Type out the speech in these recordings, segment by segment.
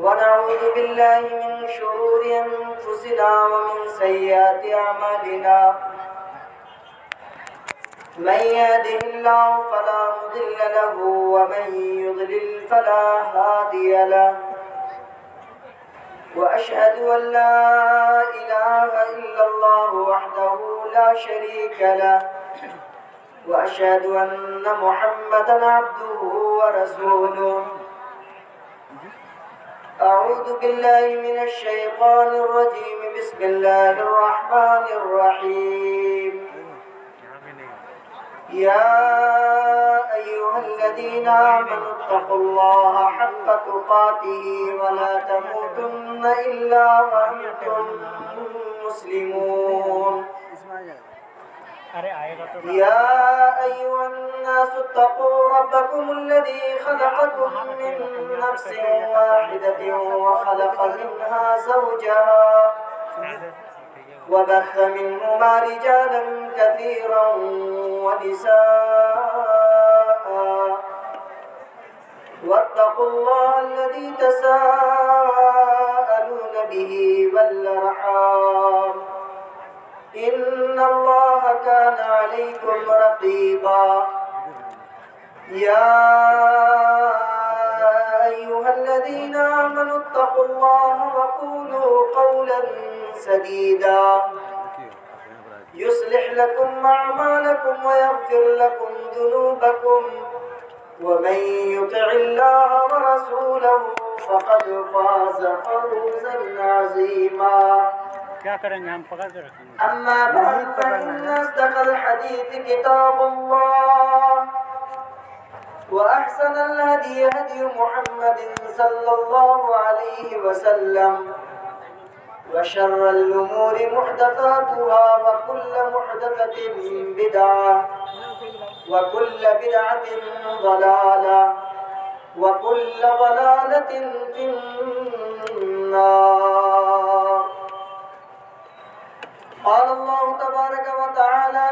ونعوذ بالله من شرور أنفسنا ومن سيئات أعمالنا من يهده الله فلا مضل له ومن يضلل فلا هادي له وأشهد أن لا إله إلا الله وحده لا شريك له وأشهد أن محمدًا عبده ورسوله أعوذ بالله من الشيطان الرجيم بسم الله الرحمن الرحيم يا أيها الذين آمنوا اتقوا الله حق تقاته ولا تموتن إلا وأنتم مسلمون يا أيها الناس اتقوا ربكم الذي خلقكم من نفس واحدة وخلق منها زوجها وبث منهما رجالا كثيرا ونساء واتقوا الله الذي تساءلون به والأرحام إن الله كان عليكم رقيبا يا أيها الذين آمنوا اتقوا الله وقولوا قولا سديدا يصلح لكم أعمالكم ويغفر لكم ذنوبكم ومن يطع الله ورسوله فقد فاز فوزا عظيما أما بعد فإن أصدق الحديث كتاب الله وأحسن الهدي هدي محمد صلى الله عليه وسلم وشر الأمور محدثاتها وكل محدثة بدعة وكل بدعة ضلالة وكل ضلالة في النار. قال الله تبارك وتعالى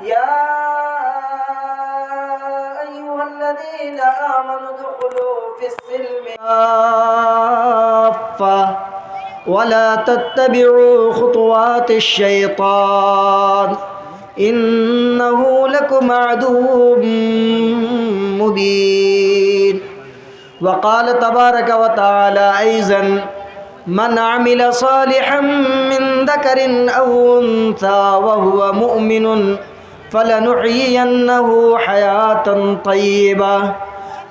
يا أيها الذين آمنوا ادخلوا في السلم كافة ولا تتبعوا خطوات الشيطان إنه لكم عدو مبين. وقال تبارك وتعالى أيضا من عمل صالحا من ذكر أو أنثى وهو مؤمن فلنحيينه حياة طيبة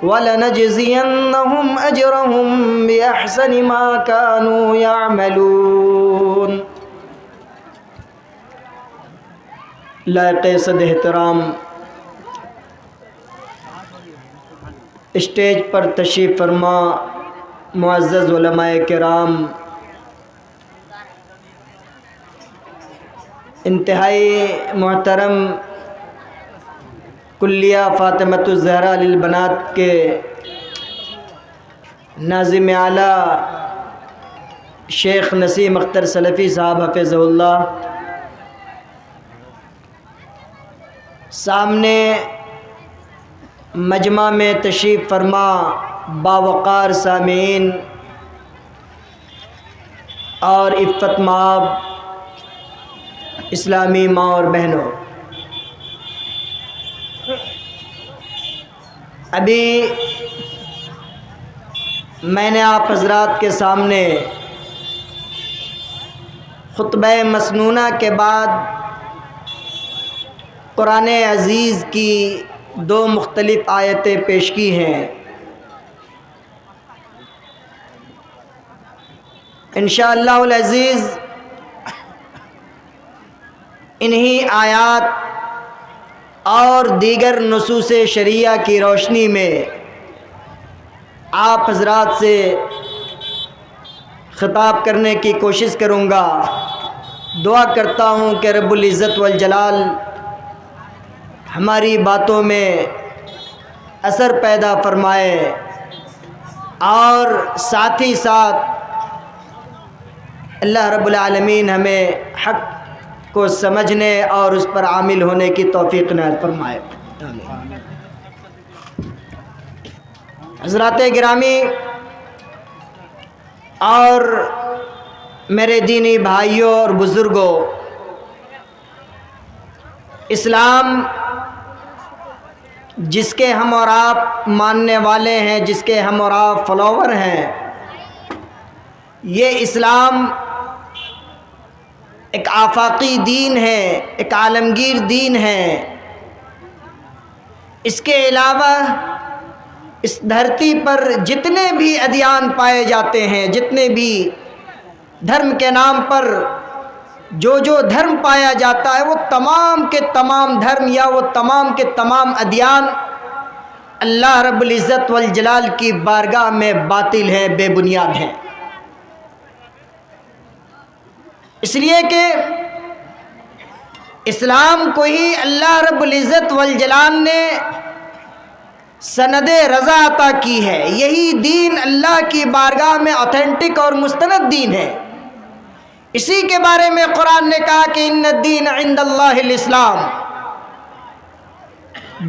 ولنجزينهم أجرهم بأحسن ما كانوا يعملون. لائق صد احترام اسٹیج پر تشریف فرما معزز علماء کرام، انتہائی محترم کلیہ فاطمۃ الزہرا للبنات کے ناظم اعلیٰ شیخ نسیم اختر سلفی صاحب حفظہ اللہ، سامنے مجمع میں تشریف فرما باوقار سامعین اور عفت مآب اسلامی ماں اور بہنوں، ابھی میں نے آپ حضرات کے سامنے خطبہ مسنونہ کے بعد قرآن عزیز کی دو مختلف آیتیں پیش کی ہیں. انشاءاللہ العزیز انہی آیات اور دیگر نصوص شریعہ کی روشنی میں آپ حضرات سے خطاب کرنے کی کوشش کروں گا. دعا کرتا ہوں کہ رب العزت والجلال ہماری باتوں میں اثر پیدا فرمائے اور ساتھ ہی ساتھ اللہ رب العالمین ہمیں حق کو سمجھنے اور اس پر عامل ہونے کی توفیق عنایت فرمائے. آمین. حضرات گرامی، اور میرے دینی بھائیوں اور بزرگوں، اسلام جس کے ہم اور آپ ماننے والے ہیں، جس کے ہم اور آپ فالوور ہیں، یہ اسلام ایک آفاقی دین ہے، ایک عالمگیر دین ہے۔ اس کے علاوہ اس دھرتی پر جتنے بھی ادیان پائے جاتے ہیں، جتنے بھی دھرم کے نام پر جو دھرم پایا جاتا ہے، وہ تمام کے تمام دھرم یا وہ تمام کے تمام ادیان اللہ رب العزت والجلال کی بارگاہ میں باطل ہیں، بے بنیاد ہیں۔ اس لیے کہ اسلام کو ہی اللہ رب العزت والجلال نے سند رضا عطا کی ہے۔ یہی دین اللہ کی بارگاہ میں اوتھینٹک اور مستند دین ہے۔ اسی کے بارے میں قرآن نے کہا کہ ان الدین عند اللہ الاسلام،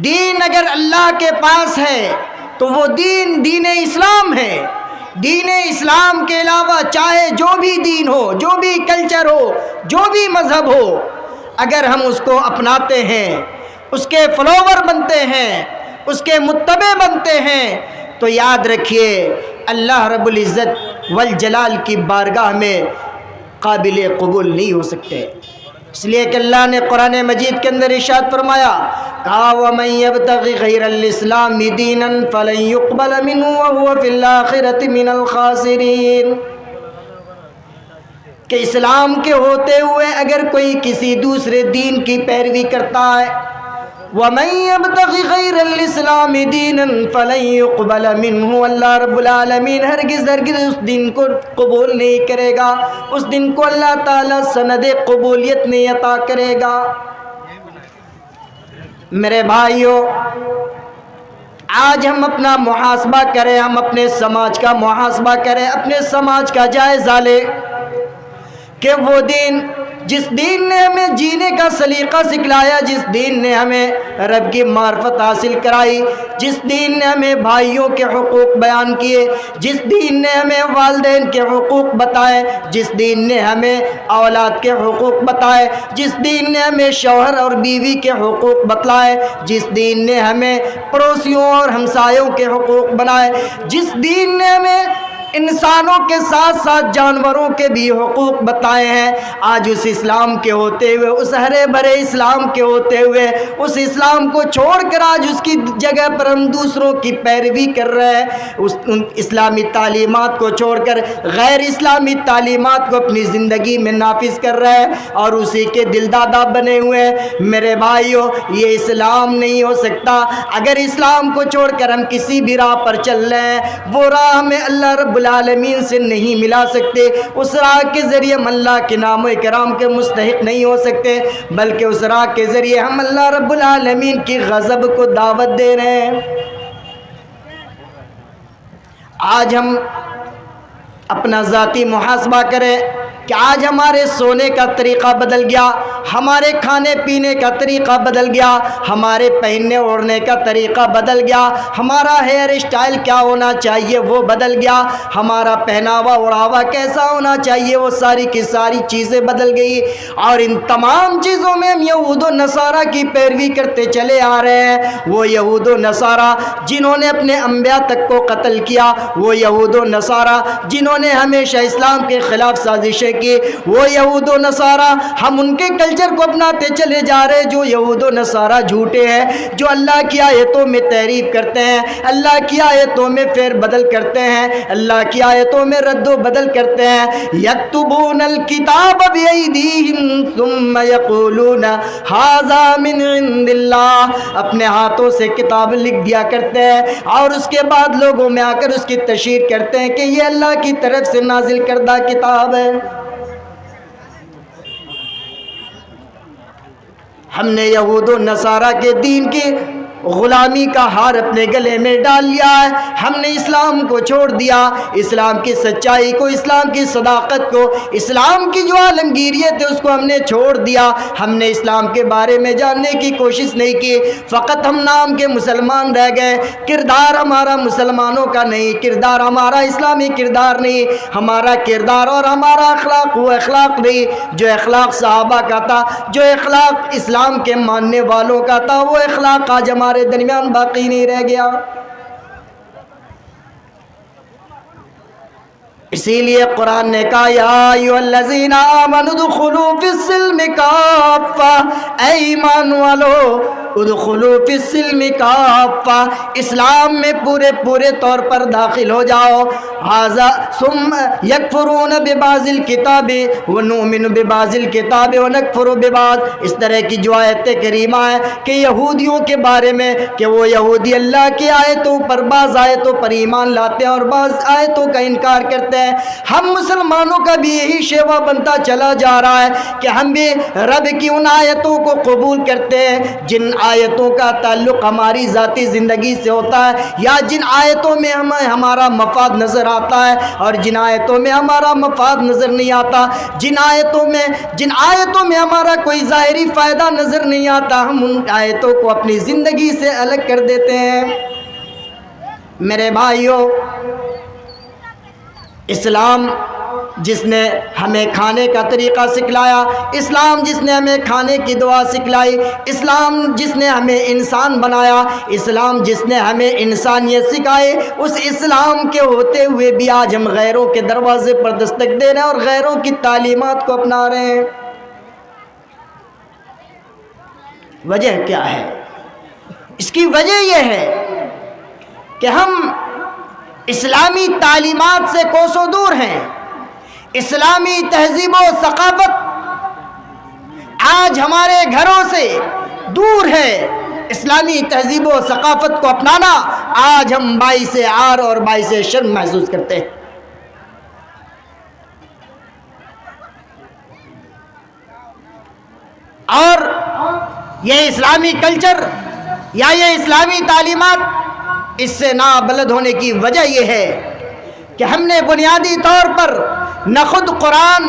دین اگر اللہ کے پاس ہے تو وہ دین اسلام ہے۔ دین اسلام کے علاوہ چاہے جو بھی دین ہو، جو بھی کلچر ہو، جو بھی مذہب ہو، اگر ہم اس کو اپناتے ہیں، اس کے فالوور بنتے ہیں، اس کے متبع بنتے ہیں، تو یاد رکھیے اللہ رب العزت والجلال کی بارگاہ میں قابل قبول نہیں ہو سکتے۔ اس لیے کہ اللہ نے قرآن مجید کے اندر ارشاد فرمایا، کہا وَمَن يَبْتَغِ غَيْرَ الْإِسْلَامِ دِينًا فَلَن يُقْبَلَ مِنْهُ وَهُوَ فِي الْآخِرَةِ مِنَ الْخَاسِرِينَ، کہ اسلام کے ہوتے ہوئے اگر کوئی کسی دوسرے دین کی پیروی کرتا ہے، وَمَن يَبْتَغِ غَيْرَ الْإِسْلَامِ دِينًا فَلَن يُقْبَلَ مِنْهُ، اللہ رب العالمین ہرگز اس دین کو قبول نہیں کرے گا، اس دن کو اللہ تعالیٰ سند قبولیت نہیں عطا کرے گا۔ میرے بھائیوں، آج ہم اپنا محاسبہ کریں، ہم اپنے سماج کا محاسبہ کریں، اپنے سماج کا جائزہ لیں کہ وہ دین، جس دین نے ہمیں جینے کا سلیقہ سکھلایا، جس دین نے ہمیں رب کی معرفت حاصل کرائی، جس دین نے ہمیں بھائیوں کے حقوق بیان کیے، جس دین نے ہمیں والدین کے حقوق بتائے، جس دین نے ہمیں اولاد کے حقوق بتائے، جس دین نے ہمیں شوہر اور بیوی کے حقوق بتلائے، جس دین نے ہمیں پڑوسیوں اور ہمسایوں کے حقوق بنائے، جس دین نے ہمیں انسانوں کے ساتھ ساتھ جانوروں کے بھی حقوق بتائے ہیں، آج اس اسلام کے ہوتے ہوئے، اس ہرے بھرے اسلام کے ہوتے ہوئے، اس اسلام کو چھوڑ کر آج اس کی جگہ پر ہم دوسروں کی پیروی کر رہے ہیں، ان اسلامی تعلیمات کو چھوڑ کر غیر اسلامی تعلیمات کو اپنی زندگی میں نافذ کر رہے ہیں اور اسی کے دل دادا بنے ہوئے ہیں۔ میرے بھائیوں، یہ اسلام نہیں ہو سکتا۔ اگر اسلام کو چھوڑ کر ہم کسی بھی راہ پر چل رہے ہیں، وہ راہ ہمیں اللہ رب العالمین سے نہیں ملا سکتے، اس راہ کے ذریعے ہم اللہ کے نام و اکرام کے مستحق نہیں ہو سکتے، بلکہ اس راہ کے ذریعے ہم اللہ رب العالمین کی غضب کو دعوت دے رہے ہیں۔ آج ہم اپنا ذاتی محاسبہ کریں کہ آج ہمارے سونے کا طریقہ بدل گیا، ہمارے کھانے پینے کا طریقہ بدل گیا، ہمارے پہننے اوڑھنے کا طریقہ بدل گیا، ہمارا ہیئر اسٹائل کیا ہونا چاہیے وہ بدل گیا، ہمارا پہناوا اوڑھاوا کیسا ہونا چاہیے وہ ساری کی ساری چیزیں بدل گئی، اور ان تمام چیزوں میں ہم یہود و نصارہ کی پیروی کرتے چلے آ رہے ہیں۔ وہ یہود و نصارہ جنہوں نے اپنے انبیاء تک کو قتل کیا، وہ یہود و نصارہ جنہوں نے ہمیشہ اسلام کے خلاف سازشیں کی، وہ یہود و نصارہ ہم ان کے کلچر کو اپناتے چلے جا رہے، جو یہود و نصارہ جھوٹے ہیں، جو اللہ کی آیتوں میں تحریف کرتے ہیں، اللہ کی آیتوں میں فیر بدل کرتے ہیں، اللہ کی آیتوں میں رد و بدل کرتے ہیں۔ یکتبون الکتاب بایدیہم ثم یقولون ھذا من عند اللہ، اپنے ہاتھوں سے کتاب لکھ دیا کرتے ہیں اور اس کے بعد لوگوں میں آ کر اس کی تشہیر کرتے ہیں کہ یہ اللہ کی طرف سے نازل کردہ کتاب ہے۔ ہم نے یہود و نصارہ کے دین کی غلامی کا ہار اپنے گلے میں ڈال لیا ہے، ہم نے اسلام کو چھوڑ دیا، اسلام کی سچائی کو، اسلام کی صداقت کو، اسلام کی جو عالمگیریت ہے اس کو ہم نے چھوڑ دیا، ہم نے اسلام کے بارے میں جاننے کی کوشش نہیں کی، فقط ہم نام کے مسلمان رہ گئے، کردار ہمارا مسلمانوں کا نہیں، کردار ہمارا اسلامی کردار نہیں، ہمارا کردار اور ہمارا اخلاق وہ اخلاق نہیں جو اخلاق صحابہ کا تھا، جو اخلاق اسلام کے ماننے والوں کا تھا، وہ اخلاق آج ہمارے درمیان باقی نہیں رہ گیا۔ اسی لیے قرآن نے کہا یا ایھا الذین آمنوا ادخلوا فی السلم کافہ، اے ایمان والو ادخلوا فی السلم کافہ، اسلام میں پورے طور پر داخل ہو جاؤ۔ ھذا ثم یکفرون ببعض الکتاب ونؤمن ببعض الکتاب ونکفر ببعض، اس طرح کی جو آیت کریمہ ہے کہ یہودیوں کے بارے میں کہ وہ یہودی اللہ کی آیتوں پر بعض آیتوں پر ایمان لاتے ہیں اور بعض آیتوں کا انکار کرتے ہیں، ہم مسلمانوں کا بھی یہی شیوا بنتا چلا جا رہا ہے کہ ہم بھی رب کی ان آیتوں کو قبول کرتے ہیں جن آیتوں کا تعلق ہماری ذاتی زندگی سے ہوتا ہے، یا جن آیتوں میں ہمیں ہمارا مفاد نظر آتا ہے اور جن آیتوں میں ہمارا مفاد نظر نہیں آتا، جن آیتوں میں ہمارا کوئی ظاہری فائدہ نظر نہیں آتا، ہم ان آیتوں کو اپنی زندگی سے الگ کر دیتے ہیں۔ میرے بھائیوں، اسلام جس نے ہمیں کھانے کا طریقہ سکھلایا، اسلام جس نے ہمیں کھانے کی دعا سکھلائی، اسلام جس نے ہمیں انسان بنایا، اسلام جس نے ہمیں انسانیت سکھائی، اس اسلام کے ہوتے ہوئے بھی آج ہم غیروں کے دروازے پر دستک دے رہے ہیں اور غیروں کی تعلیمات کو اپنا رہے ہیں۔ وجہ کیا ہے؟ اس کی وجہ یہ ہے کہ ہم اسلامی تعلیمات سے کوسوں دور ہیں، اسلامی تہذیب و ثقافت آج ہمارے گھروں سے دور ہے، اسلامی تہذیب و ثقافت کو اپنانا آج ہم باعث عار اور باعث شرم محسوس کرتے ہیں۔ اور یہ اسلامی کلچر یا یہ اسلامی تعلیمات اس سے نابلد ہونے کی وجہ یہ ہے کہ ہم نے بنیادی طور پر نہ خود قرآن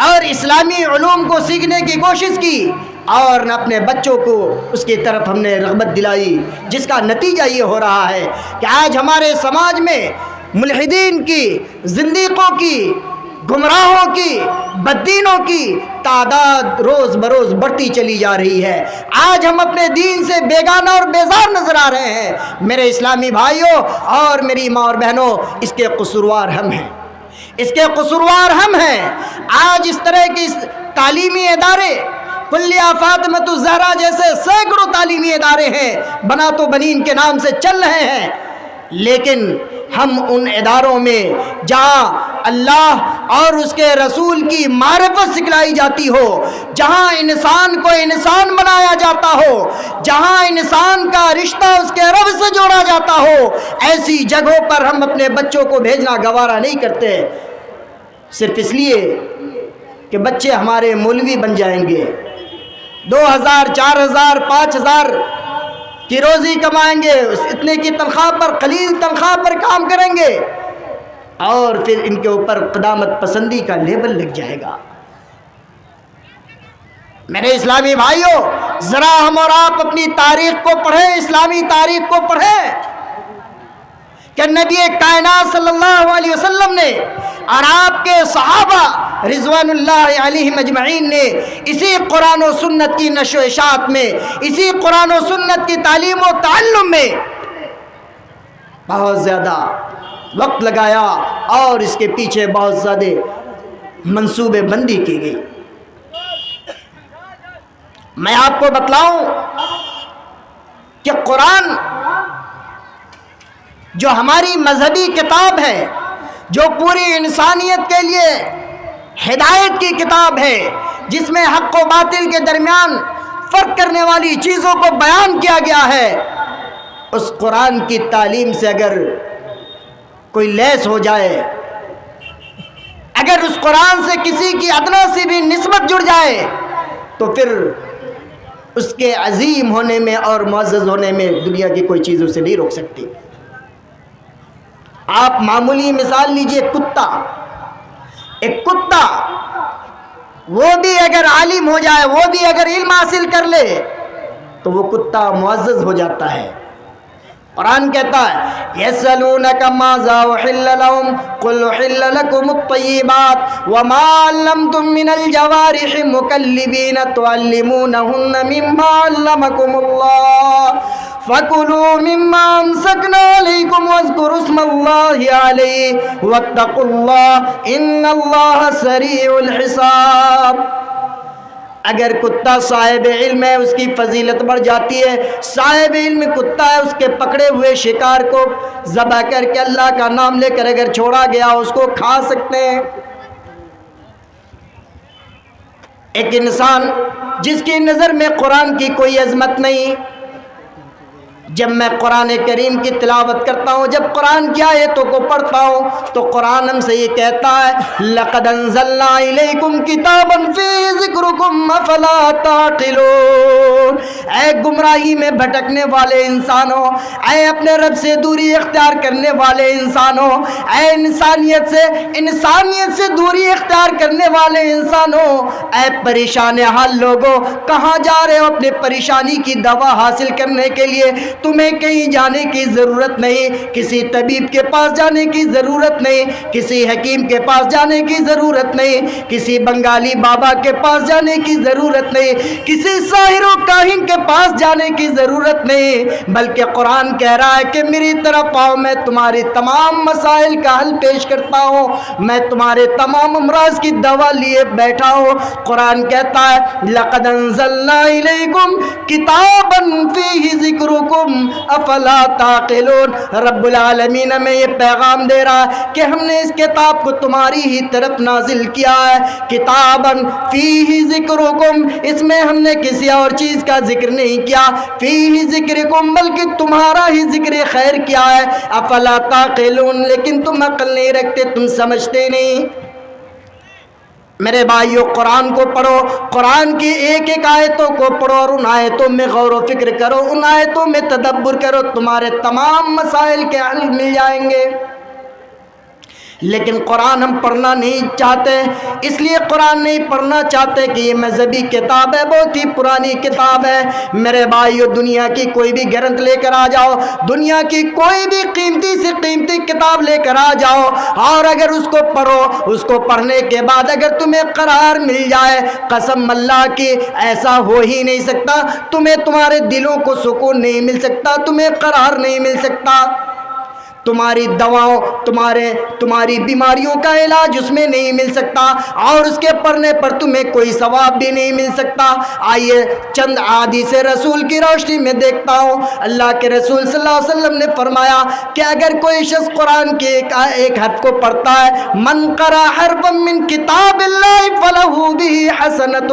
اور اسلامی علوم کو سیکھنے کی کوشش کی اور نہ اپنے بچوں کو اس کی طرف ہم نے رغبت دلائی، جس کا نتیجہ یہ ہو رہا ہے کہ آج ہمارے سماج میں ملحدین کی، زندیقوں کی، گمراہوں کی، بددینوں کی تعداد روز بروز بڑھتی چلی جا رہی ہے۔ آج ہم اپنے دین سے بیگانہ اور بیزار نظر آ رہے ہیں۔ میرے اسلامی بھائیوں اور میری ماں اور بہنوں، اس کے قصوروار ہم ہیں، اس کے قصوروار ہم ہیں۔ آج اس طرح کے تعلیمی ادارے، کلیہ فاطمۃ الزہرا جیسے سینکڑوں تعلیمی ادارے ہیں، بنات و بنین کے نام سے چل رہے ہیں، لیکن ہم ان اداروں میں جہاں اللہ اور اس کے رسول کی معرفت سکھلائی جاتی ہو، جہاں انسان کو انسان بنایا جاتا ہو، جہاں انسان کا رشتہ اس کے رب سے جوڑا جاتا ہو، ایسی جگہوں پر ہم اپنے بچوں کو بھیجنا گوارا نہیں کرتے، صرف اس لیے کہ بچے ہمارے مولوی بن جائیں گے، 2000 4000 5000 کی روزی کمائیں گے، اتنے کی تنخواہ پر، قلیل تنخواہ پر کام کریں گے اور پھر ان کے اوپر قدامت پسندی کا لیبل لگ جائے گا۔ میرے اسلامی بھائیوں، ذرا ہم اور آپ اپنی تاریخ کو پڑھیں، اسلامی تاریخ کو پڑھیں کہ نبی کائنات صلی اللہ علیہ وسلم نے اور آپ کے صحابہ رضوان اللہ علیہم اجمعین نے اسی قرآن و سنت کی نشر و اشاعت میں، اسی قرآن و سنت کی تعلیم و تعلم میں بہت زیادہ وقت لگایا اور اس کے پیچھے بہت زیادہ منصوبے بندی کی گئی۔ میں آپ کو بتلاؤں کہ قرآن جو ہماری مذہبی کتاب ہے، جو پوری انسانیت کے لیے ہدایت کی کتاب ہے، جس میں حق و باطل کے درمیان فرق کرنے والی چیزوں کو بیان کیا گیا ہے، اس قرآن کی تعلیم سے اگر کوئی لیس ہو جائے، اگر اس قرآن سے کسی کی ادنا سی بھی نسبت جڑ جائے، تو پھر اس کے عظیم ہونے میں اور معزز ہونے میں دنیا کی کوئی چیز اسے نہیں روک سکتی۔ آپ معمولی مثال لیجئے، کتا، ایک کتا وہ بھی اگر عالم ہو جائے، وہ بھی اگر علم حاصل کر لے تو وہ کتا معزز ہو جاتا ہے۔ قرآن کہتا ہے یسألونک ماذا احل لهم قل احل لكم الطیبات وما علمتم من الجوارح مکلبین تعلمونهن مما علمکم اللہ فَكُلُوا مِمَّا أَمْسَكْنَا عَلَيْكُمْ وَاذْكُرُوا اسْمَ اللَّهِ عَلَيْهِ وَاتَّقُوا اللَّهَ إِنَّ اللَّهَ سَرِيعُ الْحِسَابِ۔ اگر کتا صاحب علم ہے اس کی فضیلت بڑھ جاتی ہے۔ صاحب علم کتا ہے، اس کے پکڑے ہوئے شکار کو ذبح کر کے اللہ کا نام لے کر اگر چھوڑا گیا اس کو کھا سکتے ہیں۔ ایک انسان جس کی نظر میں قرآن کی کوئی عظمت نہیں، جب میں قرآن کریم کی تلاوت کرتا ہوں، جب قرآن کی آیتوں کو پڑھتا ہوں تو قرآن ہم سے یہ کہتا ہے لَقَدْ أَنزَلْنَا إِلَيْكُمْ كِتَابًا فِيهِ ذِكْرُكُمْ أَفَلَا تَعْقِلُونَ۔ اے گمراہی میں بھٹکنے والے انسانوں، اے اپنے رب سے دوری اختیار کرنے والے انسانوں، اے انسانیت سے دوری اختیار کرنے والے انسانوں، اے پریشان حال لوگوں، کہاں جا رہے ہو اپنے پریشانی کی دوا حاصل کرنے کے لیے؟ تمہیں کہیں جانے کی ضرورت نہیں، کسی طبیب کے پاس جانے کی ضرورت نہیں، کسی حکیم کے پاس جانے کی ضرورت نہیں، کسی بنگالی بابا کے پاس جانے کی ضرورت نہیں، کسی ساحر و کاہن کے پاس جانے کی ضرورت نہیں، بلکہ قرآن کہہ رہا ہے کہ میری طرف آؤ، میں تمہاری تمام مسائل کا حل پیش کرتا ہوں، میں تمہارے تمام امراض کی دوا لیے بیٹھا ہوں۔ قرآن کہتا ہے لَقَدْ أَنزَلْنَا إِلَيْكُمْ كِتَابًا فِيهِ ذِكْرُكُمْ افلا تعقلون۔ رب العالمین ہمیں یہ پیغام دے رہا ہے کہ ہم نے اس کتاب کو تمہاری ہی طرف نازل کیا ہے، کتابا فیہ ذکرکم، اس میں ہم نے کسی اور چیز کا ذکر نہیں کیا، فیہ ذکرکم بلکہ تمہارا ہی ذکر خیر کیا ہے، افلا تعقلون، لیکن تم عقل نہیں رکھتے، تم سمجھتے نہیں۔ میرے بھائیو، قرآن کو پڑھو، قرآن کی ایک ایک آیتوں کو پڑھو اور ان آیتوں میں غور و فکر کرو، ان آیتوں میں تدبر کرو، تمہارے تمام مسائل کے حل مل جائیں گے۔ لیکن قرآن ہم پڑھنا نہیں چاہتے، اس لیے قرآن نہیں پڑھنا چاہتے کہ یہ مذہبی کتاب ہے، بہت ہی پرانی کتاب ہے۔ میرے بھائیو، دنیا کی کوئی بھی گرنتھ لے کر آ جاؤ، دنیا کی کوئی بھی قیمتی سے قیمتی کتاب لے کر آ جاؤ، اور اگر اس کو پڑھو، اس کو پڑھنے کے بعد اگر تمہیں قرار مل جائے، قسم اللہ کی ایسا ہو ہی نہیں سکتا، تمہیں تمہارے دلوں کو سکون نہیں مل سکتا، تمہیں قرار نہیں مل سکتا، تمہاری دواؤں، تمہاری بیماریوں کا علاج اس میں نہیں مل سکتا، اور اس کے پڑھنے پر تمہیں کوئی ثواب بھی نہیں مل سکتا۔ آئیے چند احادیث رسول کی روشنی میں دیکھتا ہوں۔ اللہ کے رسول صلی اللہ علیہ وسلم نے فرمایا کہ اگر کوئی شخص قرآن کے ایک حرف کو پڑھتا ہے، من قرأ حرفا من کتاب اللہ فلہ بہ حسنۃ،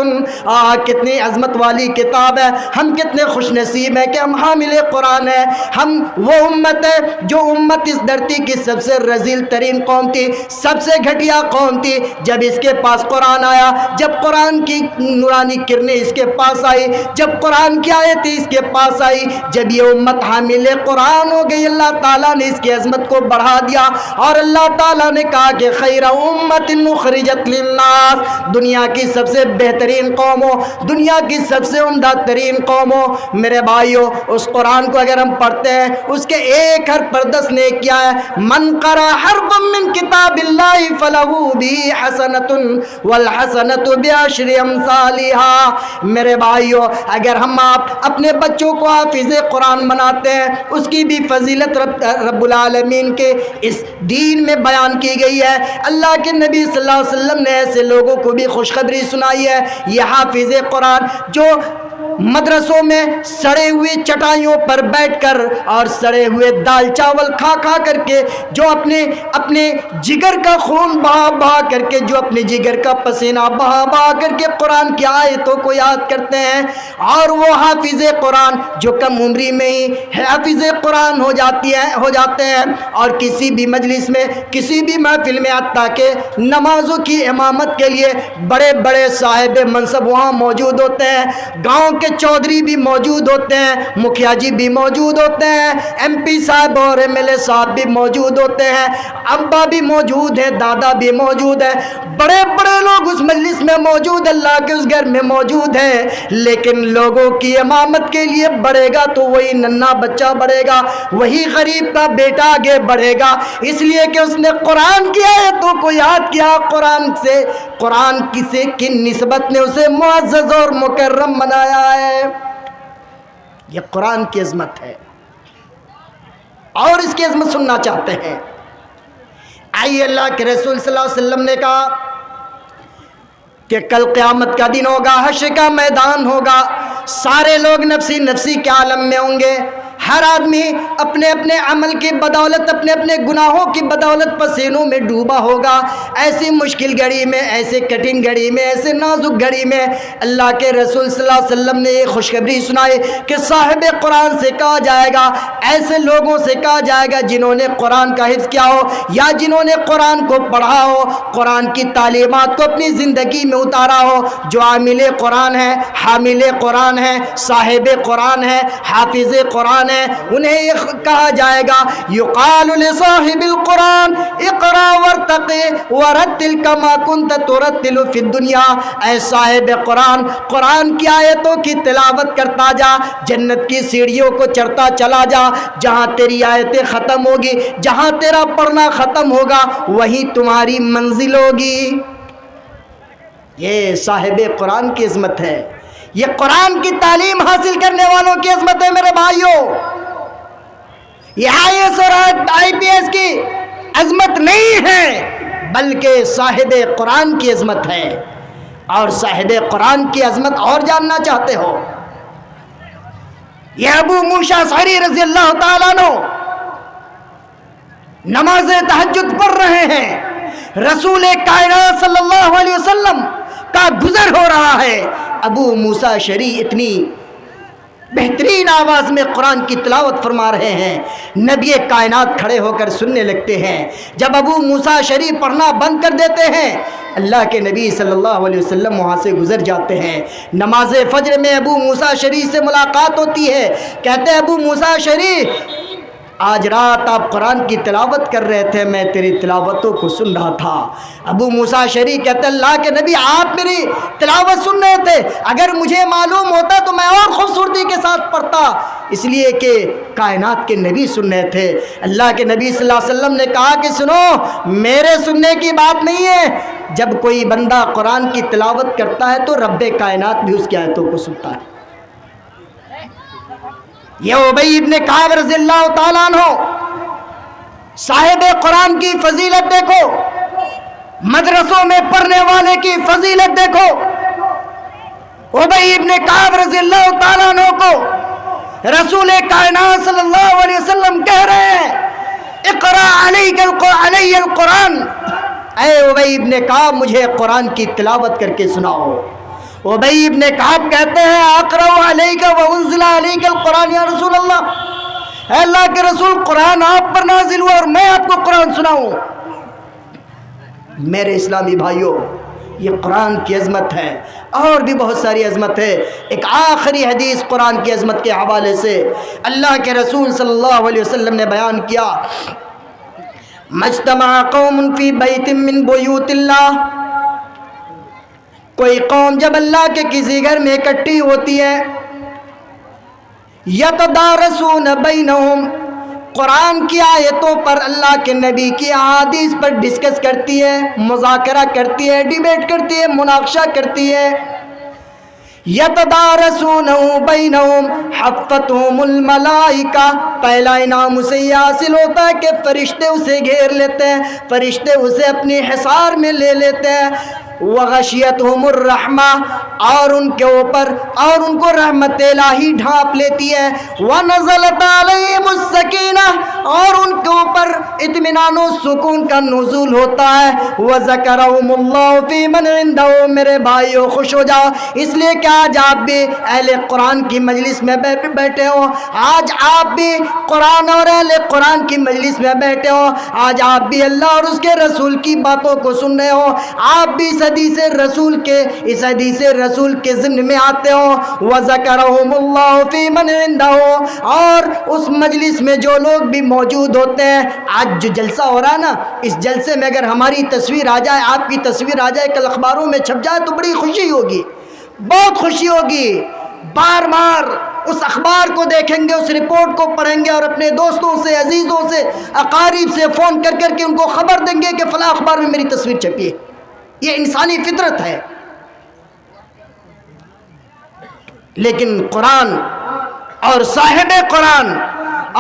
کتنی عظمت والی کتاب ہے، ہم کتنے خوش نصیب ہیں کہ ہم حامل قرآن ہیں، ہم وہ امت ہے جو امت اس دھرتی کی سب سے رذیل ترین قوم تھی، سب سے گھٹیا قوم تھی، جب اس کے پاس قرآن آیا، جب قرآن کی نورانی کرنیں اس کے پاس آئی، جب قرآن کی آیتیں اس کے پاس آئی، جب یہ امت حامل قرآن ہو گئی، اللہ تعالیٰ نے اس کی عظمت کو بڑھا دیا، اور اللہ تعالیٰ نے کہا کہ خیر امت اخرجت للناس، دنیا کی سب سے بہترین قوموں، دنیا کی سب سے عمدہ ترین قوموں۔ میرے بھائیوں، اس قرآن کو اگر ہم پڑھتے ہیں، اس کے ایک حرف پر 10 نے کیا ہے، من قرأ حرفا من کتاب اللہ فلہ بہ حسنۃ والحسنۃ بعشر امثالها۔ میرے بھائیو، اگر ہم آپ اپنے بچوں کو حافظ قرآن بناتے ہیں، اس کی بھی فضیلت رب العالمین کے اس دین میں بیان کی گئی ہے۔ اللہ کے نبی صلی اللہ علیہ وسلم نے ایسے لوگوں کو بھی خوشخبری سنائی ہے، یہ حافظ قرآن جو مدرسوں میں سڑے ہوئے چٹائیوں پر بیٹھ کر اور سڑے ہوئے دال چاول کھا کر کے، جو اپنے جگر کا خون بہا کر کے، جو اپنے جگر کا پسینہ بہا کر کے قرآن کی آیتوں کو یاد کرتے ہیں، اور وہ حافظ قرآن جو کم عمری میں ہی حافظ قرآن ہو جاتے ہیں، اور کسی بھی مجلس میں، کسی بھی محفل میں، حتیٰ کہ نمازوں کی امامت کے لیے بڑے بڑے صاحب منصب وہاں موجود ہوتے ہیں، گاؤں کے کے چودھری بھی موجود ہوتے ہیں, مکھیا جی بھی موجود ہوتے ہیں, MP صاحب اور MLA صاحب بھی موجود ہوتے ہیں, ابا بھی موجود ہے, دادا بھی موجود ہے, بڑے بڑے لوگ اس مجلس میں موجود, اللہ کے اس گھر میں موجود ہیں. لیکن لوگوں کی امامت کے لیے بڑھے گا تو وہی ننھا بچہ بڑھے گا, وہی غریب کا بیٹا آگے بڑھے گا, اس لیے کہ اس نے قرآن کی آیتوں کو یاد کیا. قرآن کسی کی نسبت نے اسے معزز اور مکرم بنایا ہے. یہ قرآن کی عظمت ہے, اور اس کی عظمت سننا چاہتے ہیں. آئیے, اللہ کے رسول صلی اللہ علیہ وسلم نے کہا کہ کل قیامت کا دن ہوگا, حشر کا میدان ہوگا, سارے لوگ نفسی نفسی کے عالم میں ہوں گے. ہر آدمی اپنے اپنے عمل کی بدولت, اپنے اپنے گناہوں کی بدولت پسینوں میں ڈوبا ہوگا. ایسی مشکل گھڑی میں, ایسے کٹھن گھڑی میں, ایسے نازک گھڑی میں اللہ کے رسول صلی اللہ علیہ وسلم نے یہ خوشخبری سنائی کہ صاحب قرآن سے کہا جائے گا, ایسے لوگوں سے کہا جائے گا جنہوں نے قرآن کا حفظ کیا ہو, یا جنہوں نے قرآن کو پڑھا ہو, قرآن کی تعلیمات کو اپنی زندگی میں اتارا ہو, جو عامل قرآن ہے, حامل قرآن ہے, صاحب قرآن ہے, حافظ قرآن ہے, انہیں یہ کہا جائے گا یقال لصاحب القرآن اقرا وارتقی ورتل کما کنت ترتل فی الدنیا. اے صاحب قرآن, قرآن کی آیتوں کی تلاوت کرتا جا, جنت کی سیڑھیوں کو چڑھتا چلا جا. جہاں تیری آیتیں ختم ہوگی, جہاں تیرا پڑھنا ختم ہوگا, وہی تمہاری منزل ہوگی. یہ صاحب قرآن کی عظمت ہے, یہ قرآن کی تعلیم حاصل کرنے والوں کی عظمت ہے میرے بھائیوں. یہ IAS اور IPS کی عظمت نہیں ہے, بلکہ صاحب قرآن کی عظمت ہے. اور صاحب قرآن کی عظمت اور جاننا چاہتے ہو, یہ ابو موسیٰ اشعری رضی اللہ تعالیٰ عنہ نماز تہجد پڑھ رہے ہیں, رسول کائنات صلی اللہ علیہ وسلم کا گزر ہو رہا ہے. ابو موسیٰ اشعری اتنی بہترین آواز میں قرآن کی تلاوت فرما رہے ہیں, نبی کائنات کھڑے ہو کر سننے لگتے ہیں. جب ابو موسیٰ اشعری پڑھنا بند کر دیتے ہیں, اللہ کے نبی صلی اللہ علیہ وسلم وہاں سے گزر جاتے ہیں. نماز فجر میں ابو موسیٰ اشعری سے ملاقات ہوتی ہے. کہتے ہیں ابو موسیٰ اشعری, آج رات آپ قرآن کی تلاوت کر رہے تھے, میں تیری تلاوتوں کو سن رہا تھا. ابو موسیٰ اشعری کہتے ہیں اللہ کے نبی آپ میری تلاوت سن رہے تھے, اگر مجھے معلوم ہوتا تو میں اور خوبصورتی کے ساتھ پڑھتا, اس لیے کہ کائنات کے نبی سن رہے تھے. اللہ کے نبی صلی اللہ علیہ وسلم نے کہا کہ سنو, میرے سننے کی بات نہیں ہے, جب کوئی بندہ قرآن کی تلاوت کرتا ہے تو رب کائنات بھی اس کی آیتوں کو سنتا ہے. یہ ابی ابن کعب رضی اللہ تعالیٰ عنہ, صاحب قرآن کی فضیلت دیکھو, مدرسوں میں پڑھنے والے کی فضیلت دیکھو. ابی ابن کعب رضی اللہ تعالیٰ عنہ کو رسول کائنات صلی اللہ علیہ وسلم کہہ رہے ہیں اقرا علی القرآن, اے ابی ابن کعب مجھے قرآن کی تلاوت کر کے سناؤ. ابی ابن کعب کہتے ہیں اقرأ علیک وانزل علیک القرآن یا رسول اللہ, اے اللہ کے رسول قرآن آپ پر نازل ہوا اور میں آپ کو قرآن سناؤں. میرے اسلامی بھائیوں, یہ قرآن کی عظمت ہے, اور بھی بہت ساری عظمت ہے. ایک آخری حدیث قرآن کی عظمت کے حوالے سے اللہ کے رسول صلی اللہ علیہ وسلم نے بیان کیا, مجتمع قوم فی بیت من بیوت اللہ, کوئی قوم جب اللہ کے کسی گھر میں اکٹھی ہوتی ہے, یتدارسون بینہم, قرآن کی آیتوں پر, اللہ کے نبی کی احادیث پر ڈسکس کرتی ہے, مذاکرہ کرتی ہے, ڈیبیٹ کرتی ہے, مناقشہ کرتی ہے. یتدارسونہ بینہم حفتہم الملائکہ, پہلا انعام اسے یہ حاصل ہوتا ہے کہ فرشتے اسے گھیر لیتے ہیں, فرشتے اسے اپنی حصار میں لے لیتے ہیں. وغشیتہم الرحمہ, اور ان کے اوپر اور ان کو رحمت الہی ڈھانپ لیتی ہے. ونزلت علیہم السکینہ, اور ان کے اوپر اطمینان و سکون کا نزول ہوتا ہے۔ وَذَكَرَهُمُ اللَّهُ فِي مَنْ عِنْدَهُ۔ میرے بھائیو خوش ہو جاؤ، اس لیے کہ آج آپ بھی اہل قرآن کی مجلس میں بیٹھے ہو، آج آپ بھی قرآن اور اہل قرآن کی مجلس میں بیٹھے ہو، آج آپ بھی اللہ اور اس کے رسول کی باتوں کو سن رہے ہو، آپ بھی اس حدیث رسول کے ضمن میں آتے ہو۔ وَذَكَرَهُمُ اللَّهُ فِي مَنْ عِنْدَهُ، اور اس مجلس میں جو لوگ بھی موجود ہوتے ہیں، آج جو جلسہ ہو رہا ہے نا، اس جلسے میں اگر ہماری تصویر آ جائے، آپ کی تصویر آ جائے، کل اخباروں میں چھپ جائے تو بڑی خوشی ہوگی، بہت خوشی ہوگی۔ بار بار اس اخبار کو دیکھیں گے، اس رپورٹ کو پڑھیں گے اور اپنے دوستوں سے، عزیزوں سے، اقارب سے فون کر کے ان کو خبر دیں گے کہ فلاں اخبار میں میری تصویر چھپی ہے۔ یہ انسانی فطرت ہے۔ لیکن قرآن اور صاحب قرآن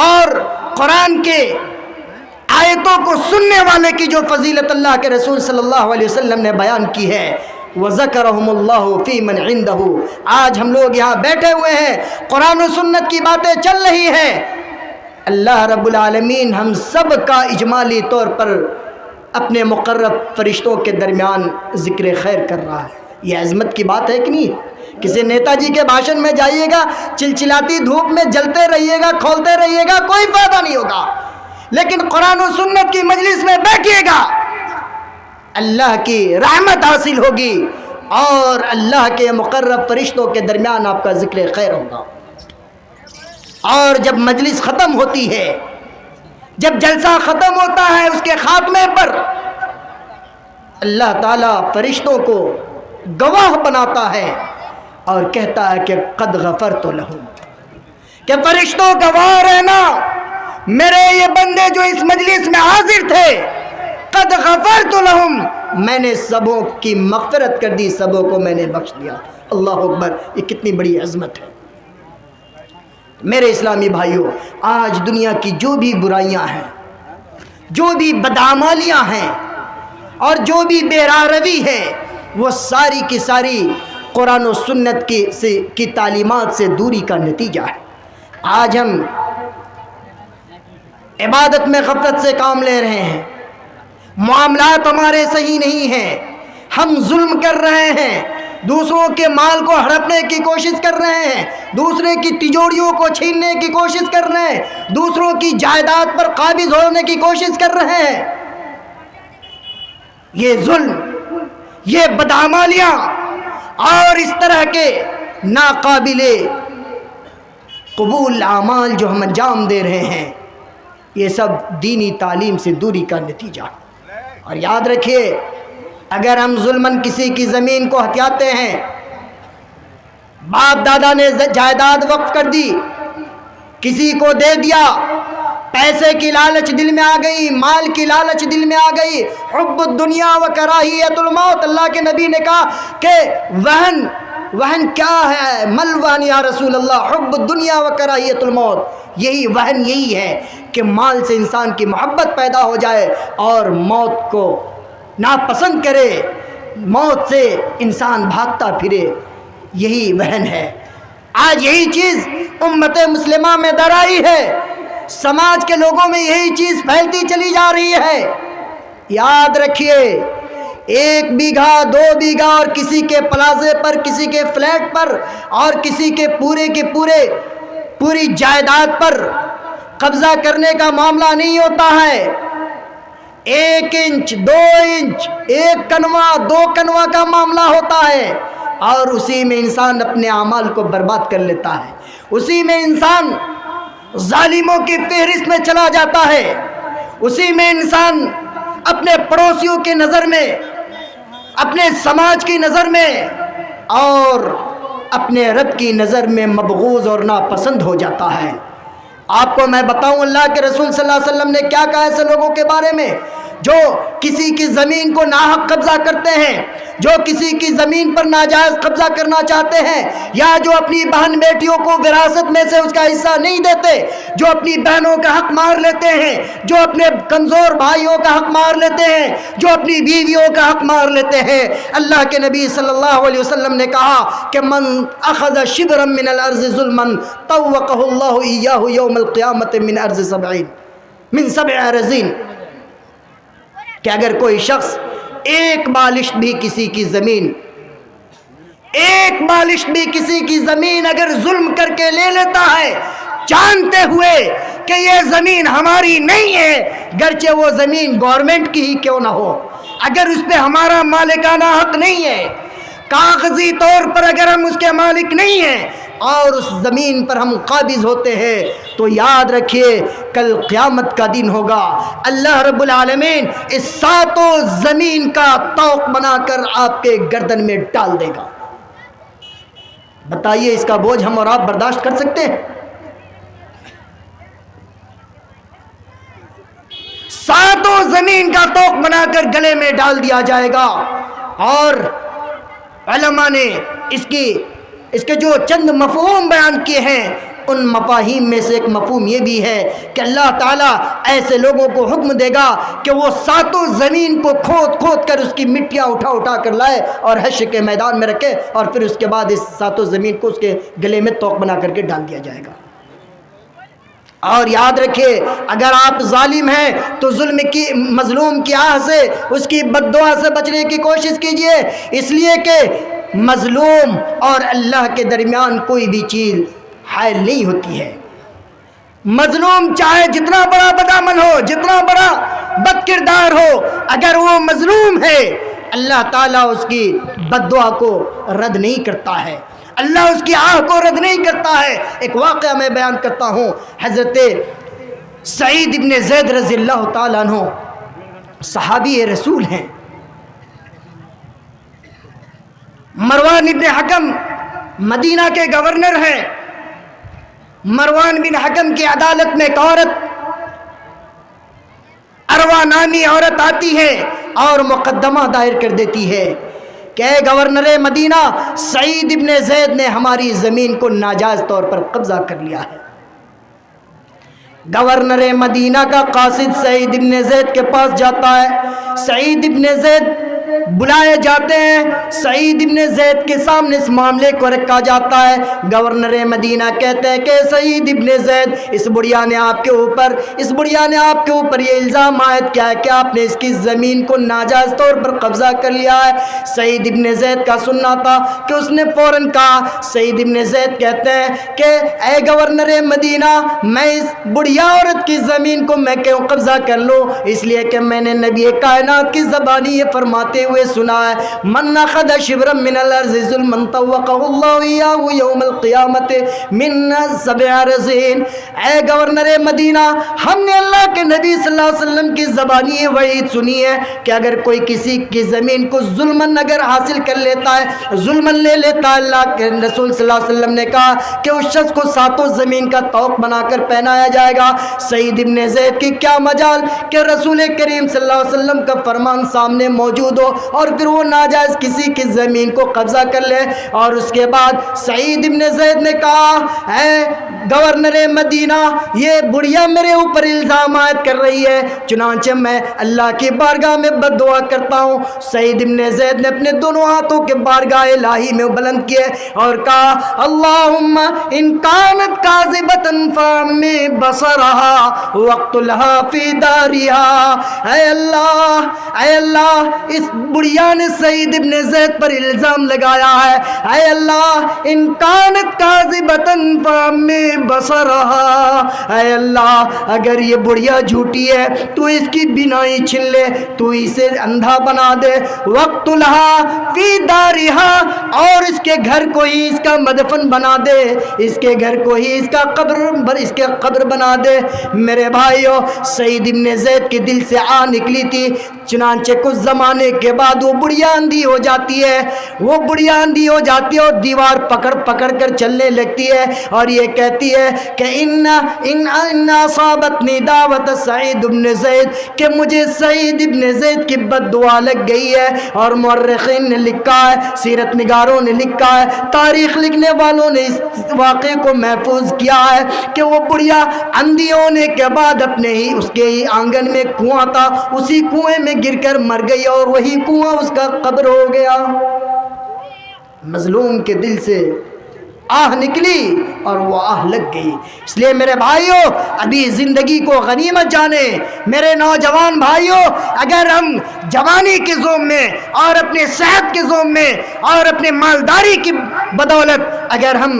اور قرآن کے آیتوں کو سننے والے کی جو فضیلت اللہ کے رسول صلی اللہ علیہ وسلم نے بیان کی ہے، وَذَكَرَهُمُ اللَّهُ فِي مَنْ عِنْدَهُ۔ آج ہم لوگ یہاں بیٹھے ہوئے ہیں، قرآن و سنت کی باتیں چل رہی ہیں، اللہ رب العالمین ہم سب کا اجمالی طور پر اپنے مقرب فرشتوں کے درمیان ذکر خیر کر رہا ہے۔ یہ عظمت کی بات ہے کہ نہیں؟ کسی نیتا جی کے بھاشن میں جائیے گا، چلچلاتی دھوپ میں جلتے رہیے گا، کھولتے رہیے گا، کوئی فائدہ نہیں ہوگا، لیکن قرآن و سنت کی مجلس میں بیٹھیے گا، اللہ کی رحمت حاصل ہوگی اور اللہ کے مقرب فرشتوں کے درمیان آپ کا ذکر خیر ہوگا۔ اور جب مجلس ختم ہوتی ہے، جب جلسہ ختم ہوتا ہے، اس کے خاتمے پر اللہ تعالیٰ فرشتوں کو گواہ بناتا ہے اور کہتا ہے کہ قد غفرت لہم، کہ فرشتوں گواہ رہنا، میرے یہ بندے جو اس مجلس میں حاضر تھے، قد غفرت لہم، میں نے سبوں کی مغفرت کر دی، سبوں کو میں نے بخش دیا۔ اللہ اکبر، یہ کتنی بڑی عظمت ہے۔ میرے اسلامی بھائیوں، آج دنیا کی جو بھی برائیاں ہیں، جو بھی بدعمالیاں ہیں اور جو بھی بے راہروی ہے، وہ ساری کی ساری قرآن و سنت کی تعلیمات سے دوری کا نتیجہ ہے۔ آج ہم عبادت میں غفلت سے کام لے رہے ہیں، معاملات ہمارے صحیح نہیں ہیں، ہم ظلم کر رہے ہیں، دوسروں کے مال کو ہڑپنے کی کوشش کر رہے ہیں، دوسرے کی تجوریوں کو چھیننے کی کوشش کر رہے ہیں، دوسروں کی جائیداد پر قابض ہونے کی کوشش کر رہے ہیں۔ یہ ظلم، یہ بدعمالیاں اور اس طرح کے ناقابل قبول اعمال جو ہم انجام دے رہے ہیں، یہ سب دینی تعلیم سے دوری کا نتیجہ۔ اور یاد رکھیے، اگر ہم ظلماً کسی کی زمین کو ہتھیاتے ہیں، باپ دادا نے جائیداد وقف کر دی، کسی کو دے دیا، پیسے کی لالچ دل میں آ گئی، مال کی لالچ دل میں آ گئی، حب الدنیا و کراہیت الموت، اللہ کے نبی نے کہا کہ وہن کیا ہے؟ مل وہن یا رسول اللہ؟ حب الدنیا و کراہیت الموت، یہی وہن، یہی ہے کہ مال سے انسان کی محبت پیدا ہو جائے اور موت کو ناپسند کرے، موت سے انسان بھاگتا پھرے، یہی وہن ہے۔ آج یہی چیز امت مسلمہ میں در آئی ہے، سماج کے لوگوں میں یہی چیز پھیلتی چلی جا رہی ہے۔ یاد رکھیے، 1 بیگھا 2 بیگھا اور کسی کے پلازے پر، کسی کے فلیٹ پر اور کسی کے پوری جائیداد پر قبضہ کرنے کا معاملہ نہیں ہوتا ہے۔ 1 انچ 2 انچ، 1 کنوا 2 کنوا کا معاملہ ہوتا ہے، اور اسی میں انسان اپنے اعمال کو برباد کر لیتا ہے، اسی میں انسان ظالموں کی فہرست میں چلا جاتا ہے، اسی میں انسان اپنے پڑوسیوں کی نظر میں، اپنے سماج کی نظر میں اور اپنے رب کی نظر میں مبغوض اور ناپسند ہو جاتا ہے۔ آپ کو میں بتاؤں، اللہ کے رسول صلی اللہ علیہ وسلم نے کیا کہا ایسے لوگوں کے بارے میں جو کسی کی زمین کو ناحق قبضہ کرتے ہیں، جو کسی کی زمین پر ناجائز قبضہ کرنا چاہتے ہیں، یا جو اپنی بہن بیٹیوں کو وراثت میں سے اس کا حصہ نہیں دیتے، جو اپنی بہنوں کا حق مار لیتے ہیں، جو اپنے کمزور بھائیوں کا حق مار لیتے ہیں، جو اپنی بیویوں کا حق مار لیتے ہیں۔ اللہ کے نبی صلی اللہ علیہ وسلم نے کہا کہ من اخذ شبرا من الارض ظلما طوقه اللہ ایاہ یوم القیامت من 7 ارضین۔ کہ اگر کوئی شخص ایک بالش بھی کسی کی زمین اگر ظلم کر کے لے لیتا ہے، جانتے ہوئے کہ یہ زمین ہماری نہیں ہے، گرچہ وہ زمین گورنمنٹ کی ہی کیوں نہ ہو، اگر اس پہ ہمارا مالکانہ حق نہیں ہے، کاغذی طور پر اگر ہم اس کے مالک نہیں ہیں اور اس زمین پر ہم قابض ہوتے ہیں، تو یاد رکھیے کل قیامت کا دن ہوگا، اللہ رب العالمین اس ساتوں زمین کا طوق بنا کر آپ کے گردن میں ڈال دے گا۔ بتائیے اس کا بوجھ ہم اور آپ برداشت کر سکتے ہیں؟ ساتوں زمین کا طوق بنا کر گلے میں ڈال دیا جائے گا۔ اور علماء نے اس کے جو چند مفہوم بیان کیے ہیں، ان مفاہیم میں سے ایک مفہوم یہ بھی ہے کہ اللہ تعالیٰ ایسے لوگوں کو حکم دے گا کہ وہ ساتوں زمین کو کھود کر اس کی مٹیاں اٹھا کر لائے اور حشر کے میدان میں رکھے، اور پھر اس کے بعد اس ساتوں زمین کو اس کے گلے میں طوق بنا کر کے ڈال دیا جائے گا۔ اور یاد رکھیے اگر آپ ظالم ہیں تو مظلوم کی آہ سے، اس کی بد دعا سے بچنے کی کوشش کیجئے، اس لیے کہ مظلوم اور اللہ کے درمیان کوئی بھی چیز حائل نہیں ہوتی ہے۔ مظلوم چاہے جتنا بڑا بدعمل ہو، جتنا بڑا بد کردار ہو، اگر وہ مظلوم ہے اللہ تعالیٰ اس کی بد دعا کو رد نہیں کرتا ہے، اللہ اس کی آہ کو رد نہیں کرتا ہے۔ ایک واقعہ میں بیان کرتا ہوں، حضرت سعید ابن زید رضی اللہ تعالیٰ عنہ صحابی رسول ہیں۔ مروان ابن حکم مدینہ کے گورنر ہیں۔ مروان بن حکم کی عدالت میں ایک عورت، اروا نامی عورت آتی ہے اور مقدمہ دائر کر دیتی ہے کہ اے گورنر مدینہ، سعید ابن زید نے ہماری زمین کو ناجائز طور پر قبضہ کر لیا ہے۔ گورنر مدینہ کا قاصد سعید ابن زید کے پاس جاتا ہے، سعید ابن زید بلائے جاتے ہیں، سعید ابن زید کے سامنے اس معاملے کو رکھا جاتا ہے۔ گورنر مدینہ کہتے ہیں کہ سعید ابن زید، اس بڑھیا نے آپ کے اوپر یہ الزام عائد کیا ہے کہ آپ نے اس کی زمین کو ناجائز طور پر قبضہ کر لیا ہے۔ سعید ابن زید کا سننا تھا کہ اس نے فوراً کہا، سعید ابن زید کہتے ہیں کہ اے گورنر مدینہ، میں اس بڑھیا عورت کی زمین کو میں کیوں قبضہ کر لوں؟ اس لیے کہ میں نے نبی کائنات کی زبانی یہ فرماتے ہوئے سنا ہے، من اخذ شبرا من الارض ظلما طوقه الله اياه يوم القيامه من 7 ارضين۔ اے گورنر مدینہ، ہم نے اللہ کے نبی صلی اللہ علیہ وسلم کی زبانی وعید سنی ہے کہ اگر کوئی کسی کی زمین کو ظلماً اگر حاصل کر لیتا ہے، ظلماً لے لیتا ہے، اللہ کے رسول صلی اللہ علیہ وسلم نے کہا کہ اس شخص کو ساتوں زمین کا طوق بنا کر پہنایا جائے گا۔ سعید ابن زید کی کیا مجال کہ رسول کریم صلی اللہ علیہ وسلم کا فرمان سامنے موجود ہو اور پھر وہ ناجائز کسی کی زمین کو قبضہ کر لے۔ اور اس کے بعد سعید ابن زید نے کہا، اے گورنر مدینہ، یہ بڑھیا میرے اوپر الزام عائد کر رہی ہے، چنانچہ میں اللہ کی بارگاہ میں بد دعا کرتا ہوں۔ سعید ابن زید نے اپنے دونوں ہاتھوں کے بارگاہ الہی میں بلند کیے اور کہا، اللہم ان کانت کاذبۃ فامی بصرها واقتلها فی دارها۔ اے اللہ اس بڑھیا نے سعید ابن زید پر الزام لگایا ہے، اے اللہ ان کانت کاذبۃ فامی بصرها، اے اللہ اگر یہ بڑھیا جھوٹی ہے تو اس کی بینائی چھن لے، تو اسے اندھا بنا دے، واقتلها فی دارها، اور اس کے گھر کو ہی اس کا مدفن بنا دے، اس کے گھر کو ہی اس کا قبر بنا دے۔ میرے بھائیو، سعید ابن زید کے دل سے آ نکلی تھی، چنانچہ کچھ زمانے کے بعد وہ بڑھیا اندھی ہو جاتی ہے، اور دیوار پکڑ کر چلنے لگتی ہے اور یہ کہتی ہے کہ ان اصابتنی دعوت سعید ابن زید، کہ مجھے سعید ابن زید کی بد دعا لگ گئی ہے۔ اور مورخین نے لکھا ہے، سیرت نگاروں نے لکھا ہے، تاریخ لکھنے والوں نے اس واقعے کو محفوظ کیا ہے کہ وہ بڑھیا اندھی ہونے کے بعد اپنے ہی اس کے ہی آنگن میں کنواں تھا، اسی کنویں میں گر کر مر گئی اور وہی کنواں اس کا قبر ہو گیا۔ مظلوم کے دل سے آہ نکلی اور وہ آہ لگ گئی۔ اس لیے میرے بھائیوں، ابھی زندگی کو غنیمت جانے۔ میرے نوجوان بھائیوں، اگر ہم جوانی کے زوم میں اور اپنے صحت کے زوم میں اور اپنے مالداری کی بدولت اگر ہم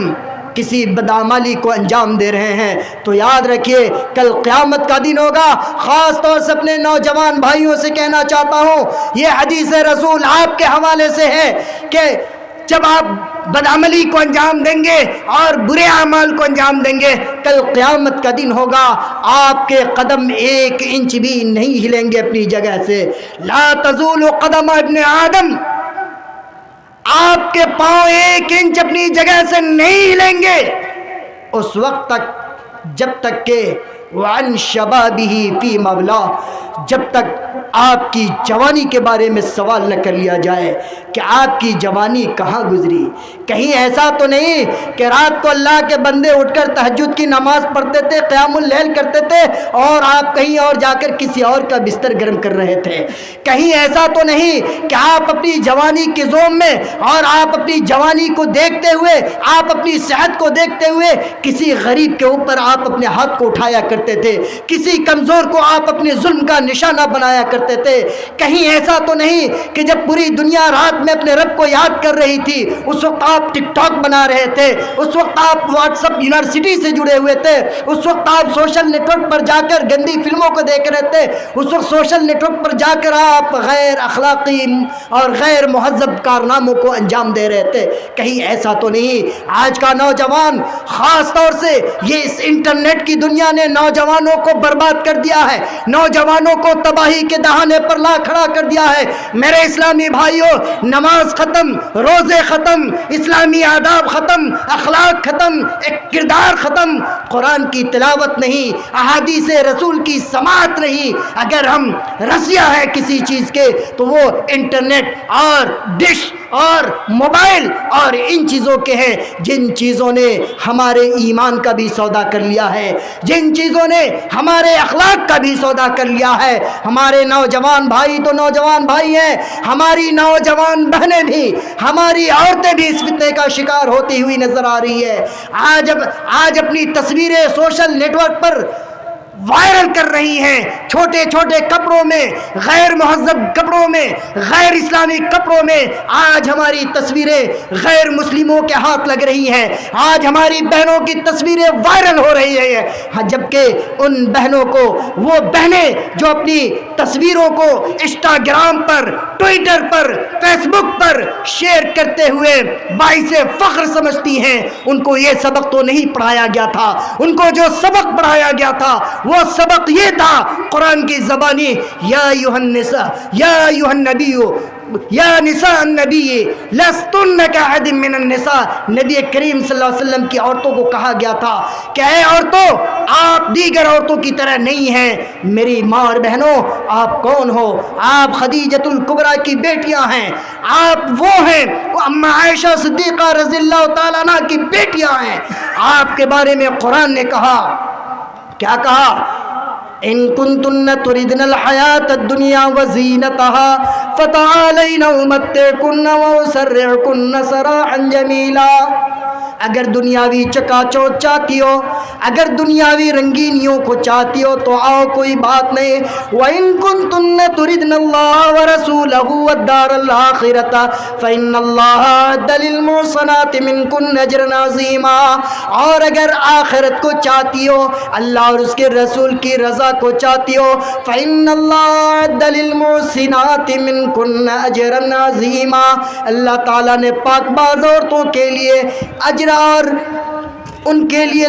کسی بدعملی کو انجام دے رہے ہیں تو یاد رکھیے کل قیامت کا دن ہوگا۔ خاص طور سے اپنے نوجوان بھائیوں سے کہنا چاہتا ہوں، یہ حدیث رسول آپ کے حوالے سے ہے کہ جب آپ بدعملی کو انجام دیں گے اور برے اعمال کو انجام دیں گے، کل قیامت کا دن ہوگا، آپ کے قدم 1 انچ بھی نہیں ہلیں گے اپنی جگہ سے۔ لا تزول قدم ابن آدم، آپ کے پاؤں 1 انچ اپنی جگہ سے نہیں ہلیں گے اس وقت تک جب تک کہ وعن شبابہ فی مولا، جب تک آپ کی جوانی کے بارے میں سوال نہ کر لیا جائے کہ آپ کی جوانی کہاں گزری۔ کہیں ایسا تو نہیں کہ رات کو اللہ کے بندے اٹھ کر تہجد کی نماز پڑھتے تھے، قیام اللیل کرتے تھے اور آپ کہیں اور جا کر کسی اور کا بستر گرم کر رہے تھے۔ کہیں ایسا تو نہیں کہ آپ اپنی جوانی کے زوم میں اور آپ اپنی جوانی کو دیکھتے ہوئے، آپ اپنی صحت کو دیکھتے ہوئے کسی غریب کے اوپر آپ اپنے ہاتھ کو اٹھایا کرتے تھے، کسی کمزور کو آپ اپنے ظلم کا نشانہ بنایا کرتے تھے۔ کہیں ایسا تو نہیں کہ جب پوری دنیا رات میں اپنے رب کو یاد کر رہی تھی اس وقت آپ ٹک ٹاک بنا رہے تھے، اس وقت آپ واٹس ایپ یونیورسٹی سے جڑے ہوئے تھے، اس وقت آپ سوشل نیٹ ورک پر جا کر گندی فلموں کو دیکھ رہے تھے، اس وقت سوشل نیٹ ورک پر جا کر آپ غیر اخلاقی اور غیر مہذب کارناموں کو انجام دے رہے تھے۔ کہیں ایسا تو نہیں آج کا نوجوان، خاص طور سے یہ اس انٹرنیٹ کی دنیا نے نوجوانوں کو برباد کر دیا ہے، نوجوانوں کو تباہی کے دہانے پر لا کھڑا کر دیا ہے۔ میرے اسلامی بھائیوں، نماز ختم، روزے ختم، اسلامی آداب ختم، اخلاق ختم، ایک کردار ختم، قرآن کی تلاوت نہیں، احادیث رسول کی سماعت نہیں۔ اگر ہم رسیا ہے کسی چیز کے تو وہ انٹرنیٹ اور ڈش اور موبائل اور ان چیزوں کے ہیں جن چیزوں نے ہمارے ایمان کا بھی سودا کر لیا ہے، جن چیزوں نے ہمارے اخلاق کا بھی سودا کر لیا ہے۔ ہمارے نوجوان بھائی تو نوجوان بھائی ہیں، ہماری نوجوان بہنیں بھی، ہماری عورتیں بھی اس فتنے کا شکار ہوتی ہوئی نظر آ رہی ہے۔ آج اپنی تصویریں سوشل نیٹ ورک پر وائرل کر رہی ہیں، چھوٹے چھوٹے کپڑوں میں، غیر مہذب کپڑوں میں، غیر اسلامی کپڑوں میں آج ہماری تصویریں غیر مسلموں کے ہاتھ لگ رہی ہیں، آج ہماری بہنوں کی تصویریں وائرل ہو رہی ہیں، جبکہ ان بہنوں کو، وہ بہنیں جو اپنی تصویروں کو انسٹاگرام پر، ٹویٹر پر، فیس بک پر شیئر کرتے ہوئے باعث فخر سمجھتی ہیں، ان کو یہ سبق تو نہیں پڑھایا گیا تھا۔ ان کو جو سبق پڑھایا گیا تھا وہ سبق یہ تھا، قرآن کی زبانی، یا ایھا النساء، یا ایھا النبی، یا نساء النبی لستن کاحد من النساء۔ نبی کریم صلی اللہ علیہ وسلم کی عورتوں کو کہا گیا تھا کہ اے عورتوں، آپ دیگر عورتوں کی طرح نہیں ہیں۔ میری ماں اور بہنوں، آپ کون ہو؟ آپ خدیجۃ الکبریٰ کی بیٹیاں ہیں، آپ وہ ہیں، وہ اما عائشہ صدیقہ رضی اللہ تعالیٰ عنہ کی بیٹیاں ہیں۔ آپ کے بارے میں قرآن نے کہا، کیا کہا؟ ان کنتن تردن الحیات الدنیا وزینتها فتعالین امتعکن واسرحکن سراحا جمیلا۔ اگر دنیاوی چکا چوند چاہتی ہو، اگر دنیاوی رنگینیوں کو چاہتی ہو تو آؤ، کوئی بات نہیں۔ وَإِن كُنتُنَّ تُرِدْنَ اللَّهَ وَرَسُولَهُ وَالدَّارَ الْآخِرَةَ فَإِنَّ اللَّهَ أَعَدَّ لِلْمُحْسَنَاتِ مِنكُنَّ أَجْرًا عَظِيمًا۔ اور اگر آخرت کو چاہتی ہو، اللہ اور اس کے رسول کی رضا کو چاہتی ہو، فَإِنَّ اللَّهَ أَعَدَّ لِلْمُحْسِنَاتِ مِنكُنَّ أَجْرًا عَظِيمًا۔ اللہ تعالیٰ نے پاک باز عورتوں کے لیے اجر اور ان کے لیے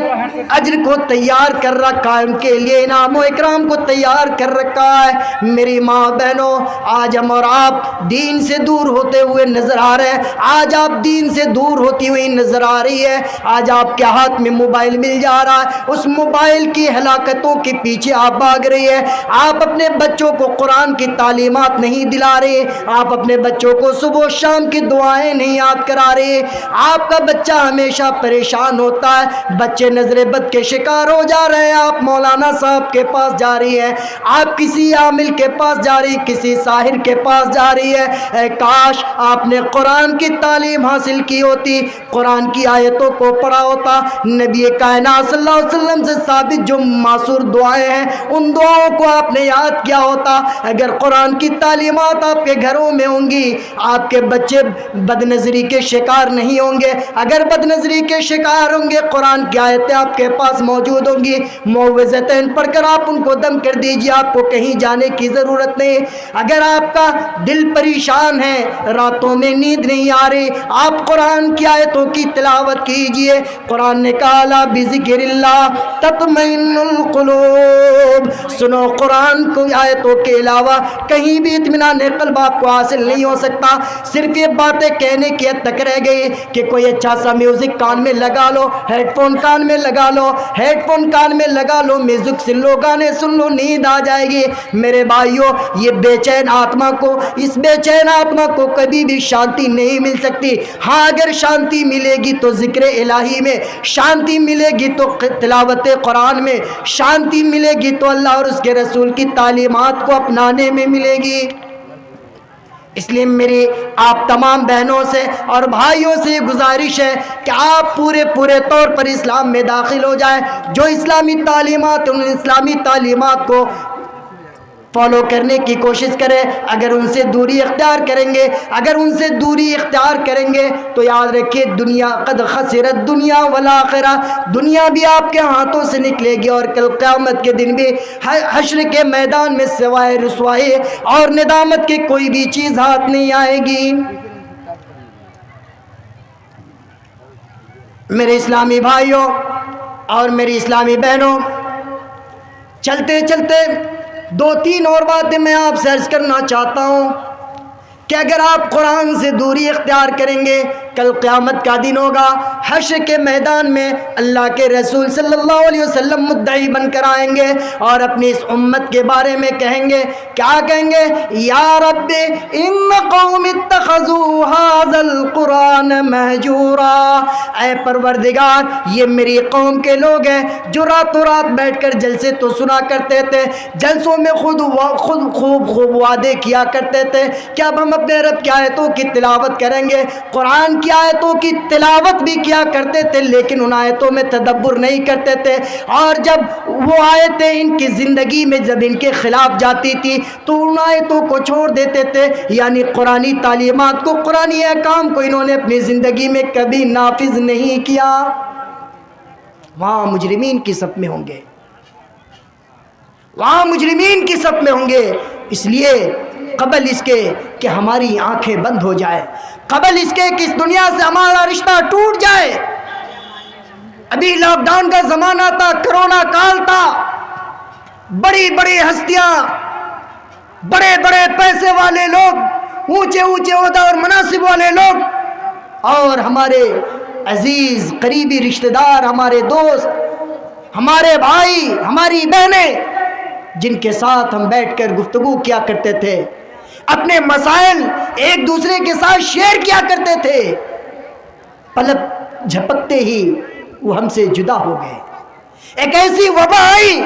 اجر کو تیار کر رکھا ہے، ان کے لیے انعام و اکرام کو تیار کر رکھا ہے۔ میری ماں بہنوں، آج ہم اور آپ دین سے دور ہوتے ہوئے نظر آ رہے ہیں، آج آپ دین سے دور ہوتی ہوئی نظر آ رہی ہے، آج آپ کے ہاتھ میں موبائل مل جا رہا ہے، اس موبائل کی ہلاکتوں کے پیچھے آپ بھاگ رہی ہے۔ آپ اپنے بچوں کو قرآن کی تعلیمات نہیں دلا رہے، آپ اپنے بچوں کو صبح و شام کی دعائیں نہیں یاد کرا رہے، آپ کا بچہ ہمیشہ پریشان ہوتا ہے، ہے، بچے نظر بد کے شکار ہو جا رہے ہیں، آپ مولانا صاحب کے پاس جا رہی ہے، آپ کسی عامل کے پاس جا رہی، کسی ساحر کے پاس جا رہی ہے۔ اے کاش آپ نے قرآن کی تعلیم حاصل کی ہوتی، قرآن کی آیتوں کو پڑھا ہوتا، نبی کائنات صلی اللہ علیہ وسلم سے ثابت جو معصور دعائیں ہیں ان دعاؤں کو آپ نے یاد کیا ہوتا۔ اگر قرآن کی تعلیمات آپ کے گھروں میں ہوں گی، آپ کے بچے بد نظری کے شکار نہیں ہوں گے۔ اگر بد نظری کے شکار ہوں گے، قرآن کی آیتیں آپ کے پاس موجود ہوں گی، معوذتین پڑھ کر آپ ان کو دم کر دیجیے، آپ کو کہیں جانے کی ضرورت نہیں۔ اگر آپ کا دل پریشان ہے، راتوں میں نیند نہیں آ رہی، آپ قرآن کی آیتوں کی تلاوت کیجئے۔ قرآن نے کہا لا بذکر اللہ تطمئن القلوب، سنو قرآن کو آیتوں کے علاوہ کہیں بھی اطمینان قلب آپ کو حاصل نہیں ہو سکتا۔ صرف یہ باتیں کہنے کی حد تک رہ گئی کہ کوئی اچھا سا میوزک کان میں لگا لو، ہیڈ فون کان میں لگا لو، ہیڈ فون کان میں لگا لو، میوزک سن لو، گانے سن لو، نیند آ جائے گی۔ میرے بھائیوں، یہ بے چین آتما کو، اس بے چین آتما کو کبھی بھی شانتی نہیں مل سکتی۔ ہاں اگر شانتی ملے گی تو ذکر الہی میں، شانتی ملے گی تو تلاوت قرآن میں، شانتی ملے گی تو اللہ اور اس کے رسول کی تعلیمات کو اپنانے میں ملے گی۔ اس لیے میری آپ تمام بہنوں سے اور بھائیوں سے یہ گزارش ہے کہ آپ پورے طور پر اسلام میں داخل ہو جائیں۔ جو اسلامی تعلیمات، ان اسلامی تعلیمات کو فالو کرنے کی کوشش کریں۔ اگر ان سے دوری اختیار کریں گے، اگر ان سے دوری اختیار کریں گے تو یاد رکھیے دنیا قد خسرت دنیا والآخرہ، دنیا بھی آپ کے ہاتھوں سے نکلے گی اور کل قیامت کے دن بھی حشر کے میدان میں سوائے رسوائی اور ندامت کے کوئی بھی چیز ہاتھ نہیں آئے گی۔ میرے اسلامی بھائیوں اور میری اسلامی بہنوں، چلتے چلتے دو تین اور باتیں میں آپ سے عرض کرنا چاہتا ہوں کہ اگر آپ قرآن سے دوری اختیار کریں گے، کل قیامت کا دن ہوگا، حشر کے میدان میں اللہ کے رسول صلی اللہ علیہ وسلم مدعی بن کر آئیں گے اور اپنی اس امت کے بارے میں کہیں گے، کیا کہیں گے؟ یا رب ان قوم اتخذوا هذا القرآن مہجورا، اے پروردگار یہ میری قوم کے لوگ ہیں جو راتوں رات بیٹھ کر جلسے تو سنا کرتے تھے، جلسوں میں خود خوب وعدے کیا کرتے تھے کہ اب ہم اپنے رب کی آیتوں کی تلاوت کریں گے، قرآن کی آیتوں کی تلاوت بھی کیا کرتے تھے لیکن ان آیتوں میں تدبر نہیں کرتے تھے، اور جب وہ آیتیں ان کی زندگی میں جب ان کے خلاف جاتی تھی تو ان آیتوں کو چھوڑ دیتے تھے، یعنی قرآنی تعلیمات کو، قرآنی احکام کو انہوں نے اپنی زندگی میں کبھی نافذ نہیں کیا۔ وہاں مجرمین کی صف میں ہوں گے، وہاں مجرمین کی صف میں ہوں گے۔ اس لیے قبل اس کے کہ ہماری آنکھیں بند ہو جائے، قبل اس کے کہ اس دنیا سے ہمارا رشتہ ٹوٹ جائے، ابھی لاک ڈاؤن کا زمانہ تھا، کرونا کال تھا، بڑی بڑی ہستیاں، بڑے بڑے پیسے والے لوگ، اونچے اونچے عہدہ اور مناصب والے لوگ اور ہمارے عزیز قریبی رشتہ دار، ہمارے دوست، ہمارے بھائی، ہماری بہنیں، جن کے ساتھ ہم بیٹھ کر گفتگو کیا کرتے تھے، اپنے مسائل ایک دوسرے کے ساتھ شیئر کیا کرتے تھے، پلک جھپکتے ہی وہ ہم سے جدا ہو گئے۔ ایک ایسی وبا آئی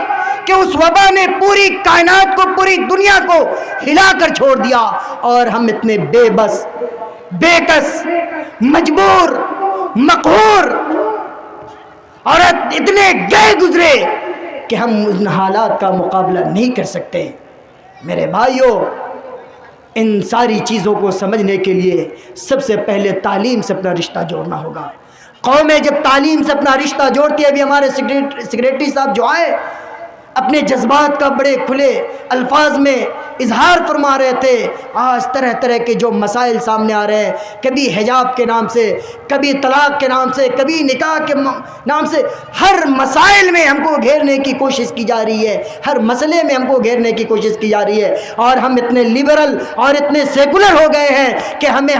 کہ اس وبا نے پوری کائنات کو، پوری دنیا کو ہلا کر چھوڑ دیا، اور ہم اتنے بے بس، بے کس، مجبور، مقہور اور اتنے گئے گزرے کہ ہم ان حالات کا مقابلہ نہیں کر سکتے۔ میرے بھائیوں، ان ساری چیزوں کو سمجھنے کے لیے سب سے پہلے تعلیم سے اپنا رشتہ جوڑنا ہوگا۔ قومیں جب تعلیم سے اپنا رشتہ جوڑتی ہے، ابھی ہمارے سیکریٹری صاحب جو آئے اپنے جذبات کا بڑے کھلے الفاظ میں اظہار فرما رہے تھے۔ آج طرح طرح کے جو مسائل سامنے آ رہے ہیں، کبھی حجاب کے نام سے، کبھی طلاق کے نام سے، کبھی نکاح کے نام سے، ہر مسائل میں ہم کو گھیرنے کی کوشش کی جا رہی ہے، ہر مسئلے میں ہم کو گھیرنے کی کوشش کی جا رہی ہے، اور ہم اتنے لبرل اور اتنے سیکولر ہو گئے ہیں کہ ہمیں